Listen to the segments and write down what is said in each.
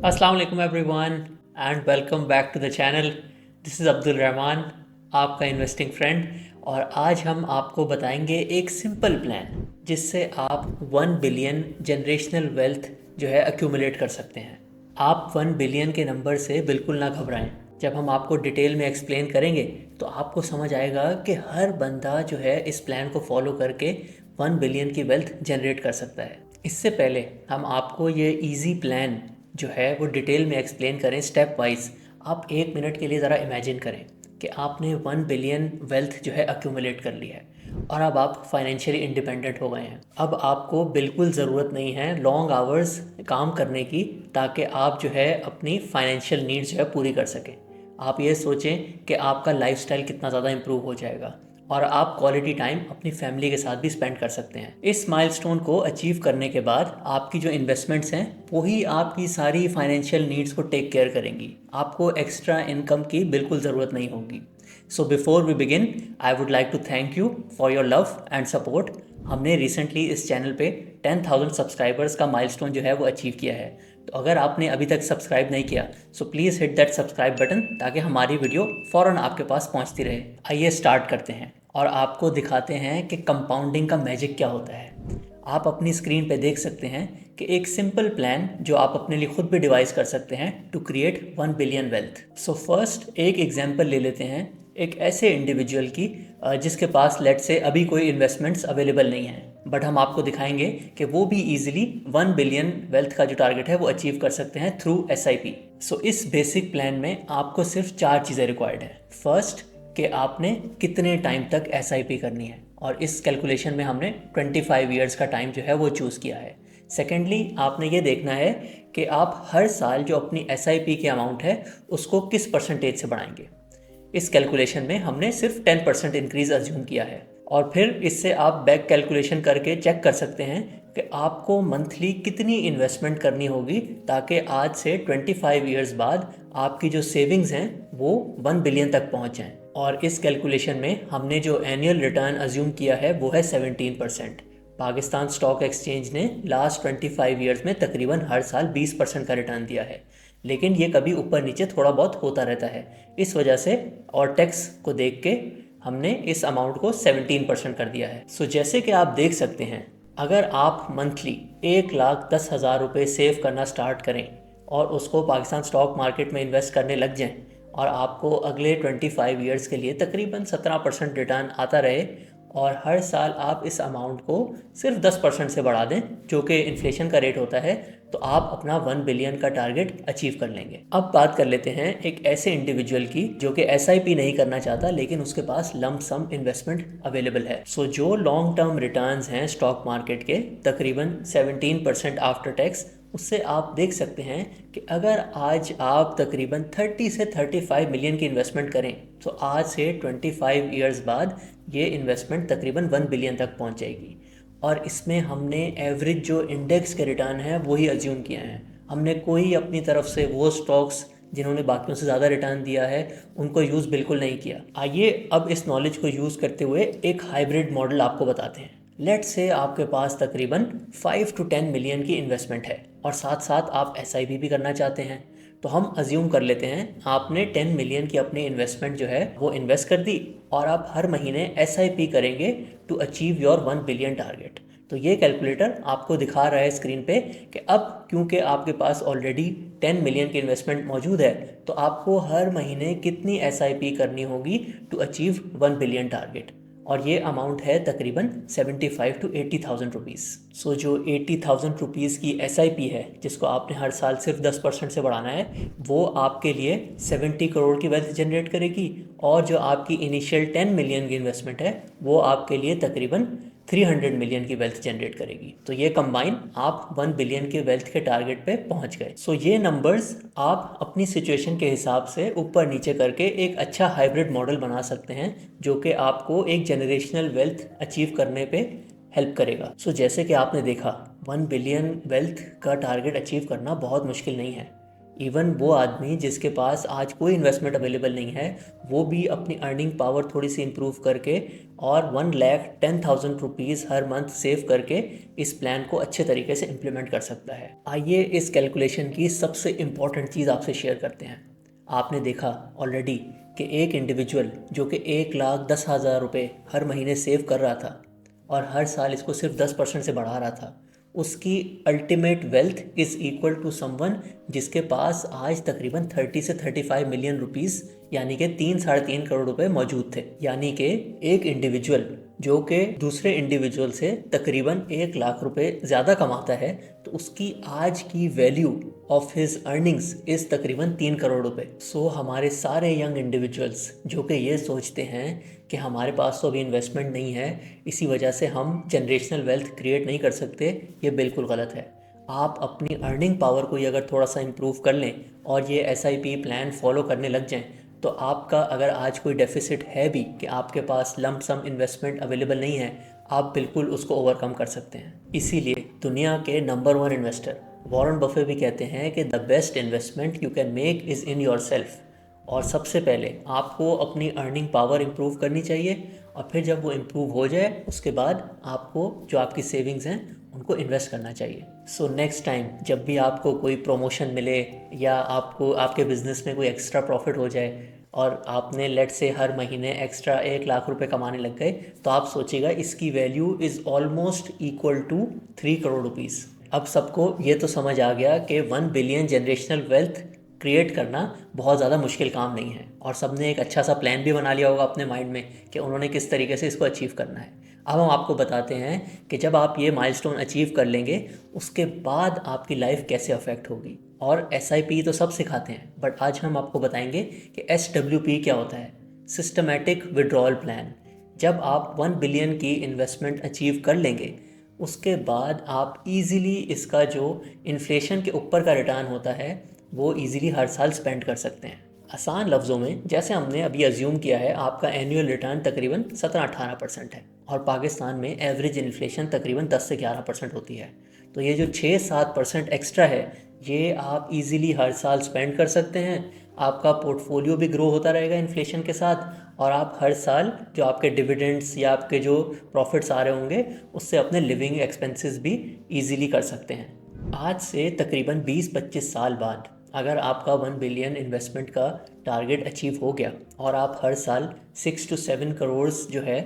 अस्सलाम वालेकुम everyone and welcome back to the channel. This is Abdul Rahman, आपका इन्वेस्टिंग फ्रेंड। और आज हम आपको बताएंगे एक सिंपल प्लान जिससे आप 1 बिलियन जनरेशनल वेल्थ जो है एक्यूमुलेट कर सकते हैं। आप 1 बिलियन के नंबर से बिल्कुल ना घबराएं। जब हम आपको डिटेल में एक्सप्लेन करेंगे तो आपको समझ आएगा कि हर बंदा जो है इस प्लान को फॉलो करके 1 बिलियन की वेल्थ जनरेट कर सकता है। इससे पहले हम आपको ये इजी प्लान जो है वो डिटेल में एक्सप्लेन करें स्टेप वाइज। आप 1 मिनट के लिए ज़रा इमेजिन करें कि आपने 1 बिलियन वेल्थ जो है अक्यूमुलेट कर ली है और अब आप फाइनेंशियली इंडिपेंडेंट हो गए हैं। अब आपको बिल्कुल ज़रूरत नहीं है लॉन्ग आवर्स काम करने की, ताकि आप जो है अपनी फाइनेंशियल नीड्स जो है पूरी कर सकें। आप ये सोचें कि आपका लाइफस्टाइल कितना ज़्यादा इम्प्रूव हो जाएगा और आप क्वालिटी टाइम अपनी फैमिली के साथ भी स्पेंड कर सकते हैं। इस माइलस्टोन को अचीव करने के बाद आपकी जो इन्वेस्टमेंट्स हैं वही आपकी सारी फाइनेंशियल नीड्स को टेक केयर करेंगी। आपको एक्स्ट्रा इनकम की बिल्कुल ज़रूरत नहीं होगी। So before we begin, I would like to thank you for your love and support. हमने रिसेंटली इस चैनल पे 10,000 सब्सक्राइबर्स का माइलस्टोन जो है वो अचीव किया है। तो अगर आपने अभी तक सब्सक्राइब नहीं किया so please hit that subscribe button, ताकि हमारी वीडियो फ़ौरन आपके पास पहुंचती रहे। आइए स्टार्ट करते हैं और आपको दिखाते हैं कि कंपाउंडिंग का मैजिक क्या होता है। आप अपनी स्क्रीन पे देख सकते हैं कि एक सिंपल प्लान जो आप अपने लिए खुद भी डिवाइस कर सकते हैं to create 1 billion wealth. So first एक एग्जांपल ले लेते हैं एक ऐसे इंडिविजुअल की जिसके पास लेट से अभी कोई इन्वेस्टमेंट्स अवेलेबल नहीं है, बट हम आपको दिखाएंगे कि वो भी इजीली 1 बिलियन वेल्थ का जो टारगेट है वो अचीव कर सकते हैं थ्रू SIP। सो इस बेसिक प्लान में आपको सिर्फ 4 चीज़ें रिक्वायर्ड है। फर्स्ट, कि आपने कितने टाइम तक SIP करनी है, और इस कैलकुलेशन में हमने 25 ईयर्स का टाइम जो है वो चूज़ किया है। सेकेंडली, आपने ये देखना है कि आप हर साल जो अपनी SIP की अमाउंट है उसको किस परसेंटेज से बढ़ाएंगे। इस कैलकुलेशन में हमने सिर्फ 10% इंक्रीज अज्यूम किया है। और फिर इससे आप बैक कैलकुलेशन करके चेक कर सकते हैं कि आपको मंथली कितनी इन्वेस्टमेंट करनी होगी, ताकि आज से 25 ईयर्स बाद आपकी जो सेविंग्स हैं वो 1 बिलियन तक पहुंच जाएं। और इस कैलकुलेशन में हमने जो एनुअल रिटर्न अज्यूम किया है वो है 17%। पाकिस्तान स्टॉक एक्सचेंज ने लास्ट 25 ईयर्स में तकरीबन हर साल 20% का रिटर्न दिया है, लेकिन ये कभी ऊपर नीचे थोड़ा बहुत होता रहता है। इस वजह से और टैक्स को देख के हमने इस अमाउंट को 17% कर दिया है। सो जैसे कि आप देख सकते हैं, अगर आप मंथली 1,10,000 रुपये सेव करना स्टार्ट करें और उसको पाकिस्तान स्टॉक मार्केट में इन्वेस्ट करने लग जाएं और आपको अगले 25 ईयर्स के लिए तकरीबन 17% रिटर्न आता रहे, और हर साल आप इस अमाउंट को सिर्फ 10% से बढ़ा दें जो कि इन्फ्लेशन का रेट होता है, तो आप अपना 1 बिलियन का टारगेट अचीव कर लेंगे। अब बात कर लेते हैं एक ऐसे इंडिविजुअल की जो कि SIP नहीं करना चाहता लेकिन उसके पास लंप सम इन्वेस्टमेंट अवेलेबल है। सो जो लॉन्ग टर्म रिटर्न्स हैं स्टॉक मार्केट के तकरीबन 17% आफ्टर टैक्स, उससे आप देख सकते हैं कि अगर आज आप तकरीबन 30 से 35 मिलियन की इन्वेस्टमेंट करें तो आज से 25 ईयर्स बाद ये इन्वेस्टमेंट तकरीबन 1 बिलियन तक पहुंच जाएगी। और इसमें हमने एवरेज जो इंडेक्स के रिटर्न है वही अज्यूम किया है। हमने कोई अपनी तरफ से वो स्टॉक्स जिन्होंने बाकियों से ज़्यादा रिटर्न दिया है उनको यूज़ बिल्कुल नहीं किया। आइए अब इस नॉलेज को यूज़ करते हुए एक हाइब्रिड मॉडल आपको बताते हैं। लेट से आपके पास तकरीबन 5 to 10 मिलियन की इन्वेस्टमेंट है और साथ साथ आप SIP भी करना चाहते हैं। तो हम अज्यूम कर लेते हैं आपने 10 मिलियन की अपनी इन्वेस्टमेंट जो है वो इन्वेस्ट कर दी और आप हर महीने SIP करेंगे to achieve your 1 billion target. तो ये कैलकुलेटर आपको दिखा रहा है स्क्रीन पे कि अब क्योंकि आपके पास ऑलरेडी 10 मिलियन की इन्वेस्टमेंट मौजूद है, तो आपको हर महीने कितनी SIP करनी होगी टू अचीव 1 बिलियन टारगेट। और ये अमाउंट है तकरीबन 75 to 80,000 रुपीज़। सो जो 80,000 रुपीज़ की SIP है जिसको आपने हर साल सिर्फ 10% से बढ़ाना है, वो आपके लिए 70 करोड़ की वेल्थ जनरेट करेगी। और जो आपकी इनिशियल 10 मिलियन की इन्वेस्टमेंट है वो आपके लिए तकरीबन 300 मिलियन की वेल्थ जनरेट करेगी। तो ये कंबाइन आप 1 बिलियन के वेल्थ के टारगेट पे पहुंच गए। सो ये नंबर्स आप अपनी सिचुएशन के हिसाब से ऊपर नीचे करके एक अच्छा हाइब्रिड मॉडल बना सकते हैं जो कि आपको एक जनरेशनल वेल्थ अचीव करने पे हेल्प करेगा। जैसे कि आपने देखा 1 बिलियन वेल्थ का टारगेट अचीव करना बहुत मुश्किल नहीं है। इवन वो आदमी जिसके पास आज कोई इन्वेस्टमेंट अवेलेबल नहीं है, वो भी अपनी अर्निंग पावर थोड़ी सी इम्प्रूव करके और 1,10,000 रुपीज़ हर मंथ सेव करके इस प्लान को अच्छे तरीके से इम्प्लीमेंट कर सकता है। आइए इस कैलकुलेशन की सबसे इम्पॉर्टेंट चीज़ आपसे शेयर करते हैं। आपने देखा ऑलरेडी कि एक इंडिविजुअल जो कि 1,10,000 रुपये हर महीने सेव कर रहा था और हर साल इसको सिर्फ 10% से बढ़ा रहा था, उसकी ultimate wealth is equal to someone जिसके पास आज तकरीबन 30 से 35 मिलियन रुपीस यानी कि 3-3.5 करोड़ रुपए मौजूद थे। यानी कि एक इंडिविजुअल जो कि दूसरे इंडिविजुअल से तकरीबन 1 लाख रुपए ज़्यादा कमाता है, तो उसकी आज की value of his earnings is तकरीबन 3 करोड़ रुपए। सो हमारे सारे यंग इंडिविजुअल्स जो कि ये सोचते हैं कि हमारे पास तो अभी इन्वेस्टमेंट नहीं है, इसी वजह से हम जनरेशनल वेल्थ क्रिएट नहीं कर सकते, ये बिल्कुल गलत है। आप अपनी अर्निंग पावर को ही अगर थोड़ा सा इम्प्रूव कर लें और ये SIP प्लान फॉलो करने लग जाएं, तो आपका अगर आज कोई डेफिसिट है भी कि आपके पास लंप सम इन्वेस्टमेंट अवेलेबल नहीं है, आप बिल्कुल उसको ओवरकम कर सकते हैं। इसीलिए दुनिया के नंबर 1 इन्वेस्टर वॉरेन बफे भी कहते हैं कि the best investment you can make is in your self. और सबसे पहले आपको अपनी अर्निंग पावर इम्प्रूव करनी चाहिए और फिर जब वो इम्प्रूव हो जाए उसके बाद आपको जो आपकी सेविंग्स हैं उनको इन्वेस्ट करना चाहिए। सो नेक्स्ट टाइम जब भी आपको कोई प्रमोशन मिले या आपको आपके बिज़नेस में कोई एक्स्ट्रा प्रॉफिट हो जाए और आपने लेट से हर महीने एक्स्ट्रा 1 लाख रुपए कमाने लग गए, तो आप सोचिएगा इसकी value is almost equal to 3 crore rupees. अब सबको ये तो समझ आ गया कि 1 बिलियन जनरेशनल वेल्थ क्रिएट करना बहुत ज़्यादा मुश्किल काम नहीं है और सबने एक अच्छा सा प्लान भी बना लिया होगा अपने माइंड में कि उन्होंने किस तरीके से इसको अचीव करना है। अब हम आपको बताते हैं कि जब आप ये माइलस्टोन अचीव कर लेंगे उसके बाद आपकी लाइफ कैसे अफेक्ट होगी। और SIP तो सब सिखाते हैं, बट आज हम आपको बताएंगे कि SWP क्या होता है, सिस्टमैटिक विड्रॉल प्लान। जब आप 1 बिलियन की इन्वेस्टमेंट अचीव कर लेंगे उसके बाद आप इजीली इसका जो इन्फ्लेशन के ऊपर का रिटर्न होता है वो इजीली हर साल स्पेंड कर सकते हैं। आसान लफ्ज़ों में जैसे हमने अभी अज्यूम किया है, आपका एनुअल रिटर्न तकरीबन 17-18% है और पाकिस्तान में एवरेज इन्फ्लेशन तकरीबन 10 से 11% होती है। तो ये जो 6-7% एक्स्ट्रा है ये आप इजीली हर साल स्पेंड कर सकते हैं। आपका पोर्टफोलियो भी ग्रो होता रहेगा इन्फ्लेशन के साथ और आप हर साल जो आपके डिविडेंड्स या आपके जो प्रॉफिट्स आ रहे होंगे उससे अपने लिविंग एक्सपेंसेस भी ईजीली कर सकते हैं। आज से तकरीबन 20-25 साल बाद अगर आपका 1 बिलियन इन्वेस्टमेंट का टारगेट अचीव हो गया और आप हर साल 6 to 7 करोड़ जो है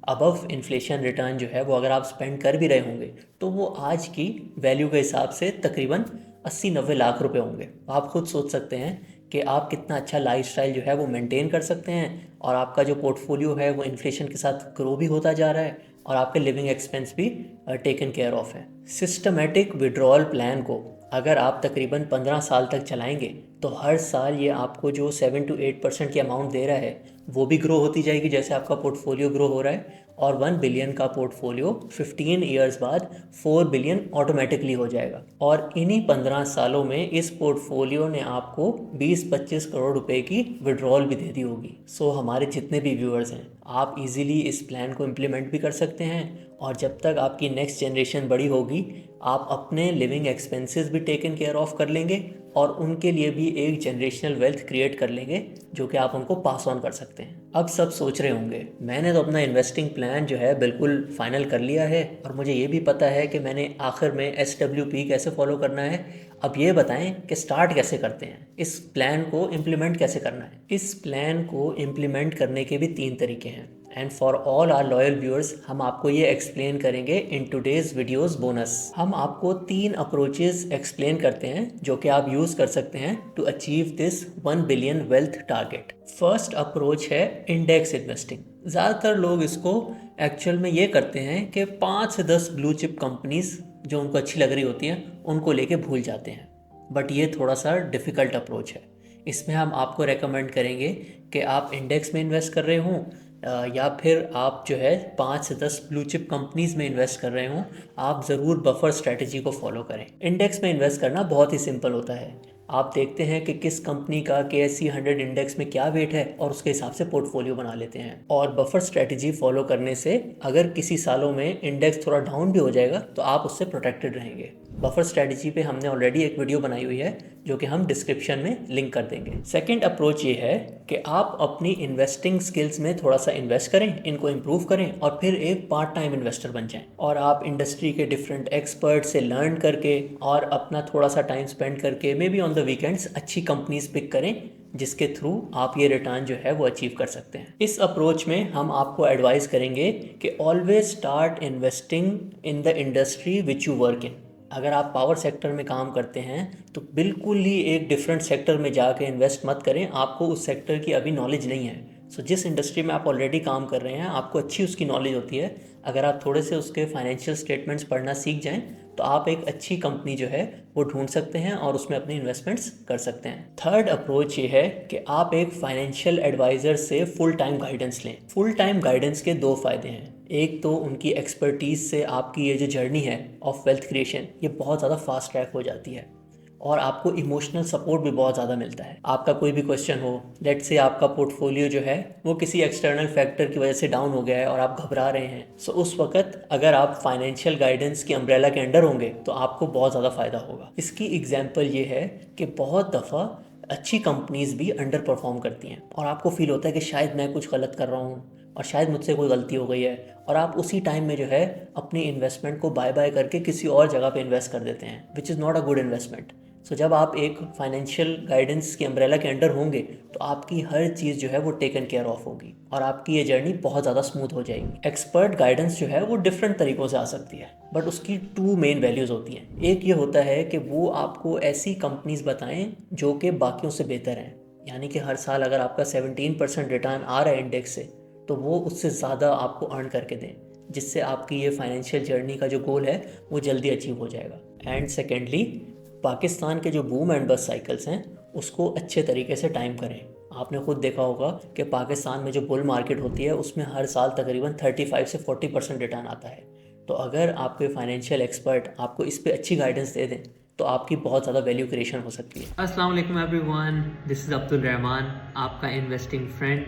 अबव इन्फ्लेशन रिटर्न जो है वो अगर आप स्पेंड कर भी रहे होंगे, तो वो आज की वैल्यू के हिसाब से तकरीबन 80-90 लाख रुपए होंगे। आप खुद सोच सकते हैं कि आप कितना अच्छा लाइफस्टाइल जो है वो मेंटेन कर सकते हैं और आपका जो पोर्टफोलियो है वो इन्फ्लेशन के साथ ग्रो भी होता जा रहा है और आपके लिविंग एक्सपेंस भी टेकन केयर ऑफ है। सिस्टमेटिक विड्रॉल प्लान को अगर आप तकरीबन 15 साल तक चलाएंगे तो हर साल ये आपको जो 7 to 8% की अमाउंट दे रहा है वो भी ग्रो होती जाएगी जैसे आपका पोर्टफोलियो ग्रो हो रहा है और 1 बिलियन का पोर्टफोलियो 15 ईयर्स बाद 4 बिलियन ऑटोमेटिकली हो जाएगा। और इन्हीं 15 सालों में इस पोर्टफोलियो ने आपको 20-25 करोड़ रुपए की विड्रॉल भी दे दी होगी। सो हमारे जितने भी व्यूअर्स हैं, आप इजीली इस प्लान को इम्प्लीमेंट भी कर सकते हैं और जब तक आपकी नेक्स्ट जनरेशन बड़ी होगी आप अपने लिविंग एक्सपेंसेस भी टेकन केयर ऑफ कर लेंगे और उनके लिए भी एक जनरेशनल वेल्थ क्रिएट कर लेंगे जो कि आप उनको पास ऑन कर सकते हैं। अब सब सोच रहे होंगे मैंने तो अपना इन्वेस्टिंग प्लान जो है बिल्कुल फाइनल कर लिया है और मुझे ये भी पता है कि मैंने आखिर में SWP कैसे फॉलो करना है, अब ये बताएं कि स्टार्ट कैसे करते हैं, इस प्लान को इम्प्लीमेंट कैसे करना है। इस प्लान को इम्प्लीमेंट करने के भी 3 तरीके हैं and for all our loyal viewers हम आपको ये एक्सप्लेन करेंगे इन टुडेज वीडियोस बोनस। हम आपको 3 अप्रोचेस एक्सप्लेन करते हैं जो कि आप यूज़ कर सकते हैं to achieve this 1 billion wealth target. First approach है इंडेक्स इन्वेस्टिंग। ज़्यादातर लोग इसको एक्चुअल में ये करते हैं कि 5 से 10 ब्लू चिप कंपनीज जो उनको अच्छी लग रही होती हैं उनको लेके भूल जाते हैं, बट ये थोड़ा सा डिफ़िकल्ट अप्रोच है। इसमें हम आपको रेकमेंड करेंगे कि आप इंडेक्स में इन्वेस्ट कर रहे हों या फिर आप जो है 5 से 10 ब्लू चिप कंपनीज में इन्वेस्ट कर रहे हों, आप ज़रूर बफर स्ट्रेटजी को फॉलो करें। इंडेक्स में इन्वेस्ट करना बहुत ही सिंपल होता है। आप देखते हैं कि किस कंपनी का KSE 100 इंडेक्स में क्या वेट है और उसके हिसाब से पोर्टफोलियो बना लेते हैं। और बफर स्ट्रेटजी फॉलो करने से अगर किसी सालों में इंडेक्स थोड़ा डाउन भी हो जाएगा तो आप उससे प्रोटेक्टेड रहेंगे। बफर स्ट्रेटजी पे हमने ऑलरेडी एक वीडियो बनाई हुई है जो कि हम डिस्क्रिप्शन में लिंक कर देंगे। सेकंड अप्रोच ये है कि आप अपनी इन्वेस्टिंग स्किल्स में थोड़ा सा इन्वेस्ट करें, इनको इम्प्रूव करें और फिर एक पार्ट टाइम इन्वेस्टर बन जाएं और आप इंडस्ट्री के डिफरेंट एक्सपर्ट से लर्न करके और अपना थोड़ा सा टाइम स्पेंड करके may be on the weekends अच्छी कंपनीज पिक करें जिसके थ्रू आप ये रिटर्न जो है वो अचीव कर सकते हैं। इस अप्रोच में हम आपको एडवाइस करेंगे कि always start investing in the industry which you work in. अगर आप पावर सेक्टर में काम करते हैं तो बिल्कुल ही एक डिफरेंट सेक्टर में जाके इन्वेस्ट मत करें, आपको उस सेक्टर की अभी नॉलेज नहीं है। सो जिस इंडस्ट्री में आप ऑलरेडी काम कर रहे हैं आपको अच्छी उसकी नॉलेज होती है, अगर आप थोड़े से उसके फाइनेंशियल स्टेटमेंट्स पढ़ना सीख जाएं तो आप एक अच्छी कंपनी जो है वो ढूंढ सकते हैं और उसमें अपनी इन्वेस्टमेंट्स कर सकते हैं। थर्ड अप्रोच ये है कि आप एक फाइनेंशियल एडवाइज़र से फुल टाइम गाइडेंस लें। फुल टाइम गाइडेंस के दो फ़ायदे हैं। एक तो उनकी एक्सपर्टीज़ से आपकी ये जो जर्नी है ऑफ वेल्थ क्रिएशन ये बहुत ज़्यादा फास्ट ट्रैक हो जाती है और आपको इमोशनल सपोर्ट भी बहुत ज़्यादा मिलता है। आपका कोई भी क्वेश्चन हो, लेट से आपका पोर्टफोलियो जो है वो किसी एक्सटर्नल फैक्टर की वजह से डाउन हो गया है और आप घबरा रहे हैं, सो उस वक्त अगर आप फाइनेंशियल गाइडेंस की अम्ब्रेला के अंडर होंगे तो आपको बहुत ज़्यादा फ़ायदा होगा। इसकी एग्जाम्पल ये है कि बहुत दफ़ा अच्छी कंपनीज भी अंडर परफॉर्म करती हैं और आपको फील होता है कि शायद मैं कुछ गलत कर रहा हूँ और शायद मुझसे कोई गलती हो गई है और आप उसी टाइम में जो है अपनी इन्वेस्टमेंट को बाय बाय करके किसी और जगह पे इन्वेस्ट कर देते हैं, which is not a good investment. So जब आप एक फाइनेंशियल गाइडेंस की अम्ब्रेला के अंडर होंगे तो आपकी हर चीज़ जो है वो टेकन केयर ऑफ होगी और आपकी ये जर्नी बहुत ज़्यादा स्मूथ हो जाएगी। एक्सपर्ट गाइडेंस जो है वो डिफरेंट तरीक़ों से आ सकती है बट उसकी टू मेन वैल्यूज़ होती हैं। एक ये होता है कि वो आपको ऐसी कंपनीज बताएं जो कि बाकियों से बेहतर हैं, यानी कि हर साल अगर आपका 17% रिटर्न आ रहा है इंडेक्स से तो वो उससे ज़्यादा आपको अर्न करके दें, जिससे आपकी ये फाइनेंशियल जर्नी का जो गोल है वो जल्दी अचीव हो जाएगा। एंड सेकेंडली पाकिस्तान के जो बूम एंड बस्ट साइकिल्स हैं उसको अच्छे तरीके से टाइम करें। आपने खुद देखा होगा कि पाकिस्तान में जो बुल मार्केट होती है उसमें हर साल तकरीबन 35 से 40% रिटर्न आता है। तो अगर आपके फाइनेंशियल एक्सपर्ट आपको इस पे अच्छी गाइडेंस दे दें तो आपकी बहुत ज़्यादा वैल्यू क्रिएशन हो सकती है। अस्सलाम वालेकुम everyone, this is Abdul Rahman, आपका investing friend,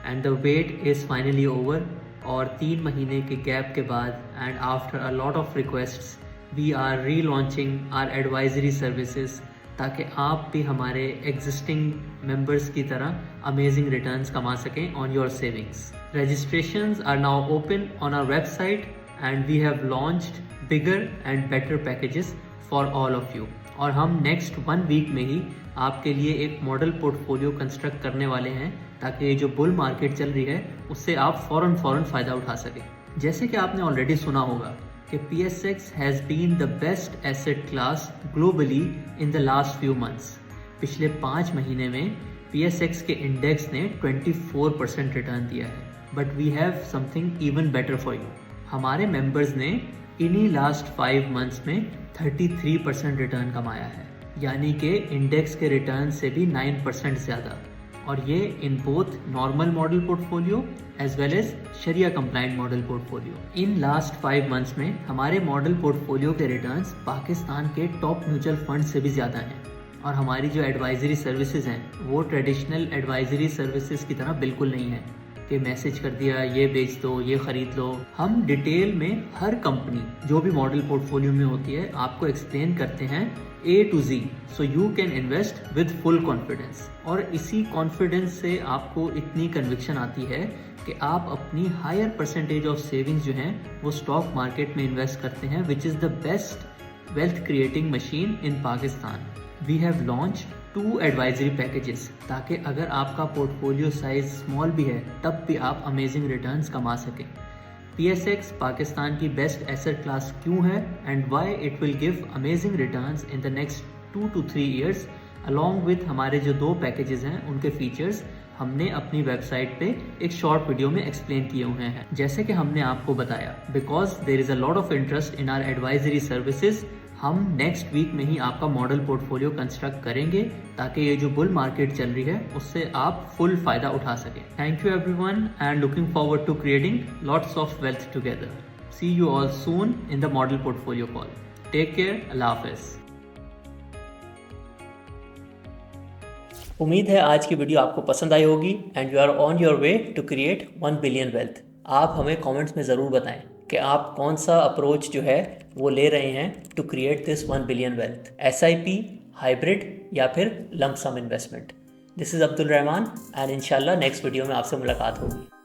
and the wait is finally over. और 3 महीने के गैप के बाद and after a lot of requests we are relaunching our advisory services ताकि आप भी हमारे एग्जिस्टिंग मेंबर्स की तरह अमेजिंग रिटर्न्स कमा सकें on your savings. Registrations are now open on our website and we have launched bigger and better packages for all of you. और हम नेक्स्ट 1 वीक में ही आपके लिए एक मॉडल पोर्टफोलियो कंस्ट्रक्ट करने वाले हैं ताकि ये जो बुल मार्केट चल रही है उससे आप फ़ौरन फ़ायदा उठा सकें। जैसे कि आपने ऑलरेडी सुना होगा कि PSX has been the best asset class globally in the last few months. पिछले 5 महीने में PSX के इंडेक्स ने 24% रिटर्न दिया है, but we have something even better for you. हमारे मेंबर्स ने इन्हीं लास्ट 5 मंथ्स में 33% रिटर्न कमाया है, यानी कि इंडेक्स के रिटर्न से भी 9% ज़्यादा, और ये in both normal model portfolio as well as शरिया compliant model portfolio. In last 5 months में हमारे मॉडल पोर्टफोलियो के रिटर्न्स पाकिस्तान के टॉप म्यूचुअल फंड से भी ज़्यादा हैं, और हमारी जो एडवाइजरी सर्विसेज हैं वो ट्रेडिशनल एडवाइजरी सर्विसेज की तरह बिल्कुल नहीं है कि मैसेज कर दिया ये बेच दो ये ख़रीद लो। हम डिटेल में हर कंपनी जो भी मॉडल पोर्टफोलियो में होती है आपको एक्सप्लेन करते हैं A to Z, so you can invest with full confidence. और इसी कॉन्फिडेंस से आपको इतनी कन्विक्शन आती है कि आप अपनी हायर परसेंटेज ऑफ सेविंग्स जो हैं वो स्टॉक मार्केट में इन्वेस्ट करते हैं, which is the best wealth creating machine in Pakistan. We have launch 2 advisory packages ताकि अगर आपका पोर्टफोलियो साइज स्मॉल भी है तब भी आप अमेजिंग रिटर्न्स कमा सकें। PSX पाकिस्तान की बेस्ट एसेट क्लास क्यों है and why it will give amazing returns in the next 2 to 3 years, along with हमारे जो 2 पैकेजेस हैं उनके फीचर्स हमने अपनी वेबसाइट पे एक शॉर्ट वीडियो में एक्सप्लेन किए हुए हैं। जैसे कि हमने आपको बताया, because there is a lot of interest in our advisory services, हम नेक्स्ट वीक में ही आपका मॉडल पोर्टफोलियो कंस्ट्रक्ट करेंगे ताकि ये जो बुल मार्केट चल रही है उससे आप फुल फ़ायदा उठा सकें। Thank you everyone and looking forward to creating lots of wealth together. See you all soon in the model portfolio call. Take care, अल्लाह हाफिज़। उम्मीद है आज की वीडियो आपको पसंद आई होगी and you are on your way to create 1 billion wealth. आप हमें कमेंट्स में ज़रूर बताएं कि आप कौन सा अप्रोच जो है वो ले रहे हैं to create this 1 billion wealth, SIP, hybrid या फिर lump sum investment. This is Abdul Rahman and इंशाल्लाह नेक्स्ट वीडियो में आपसे मुलाकात होगी।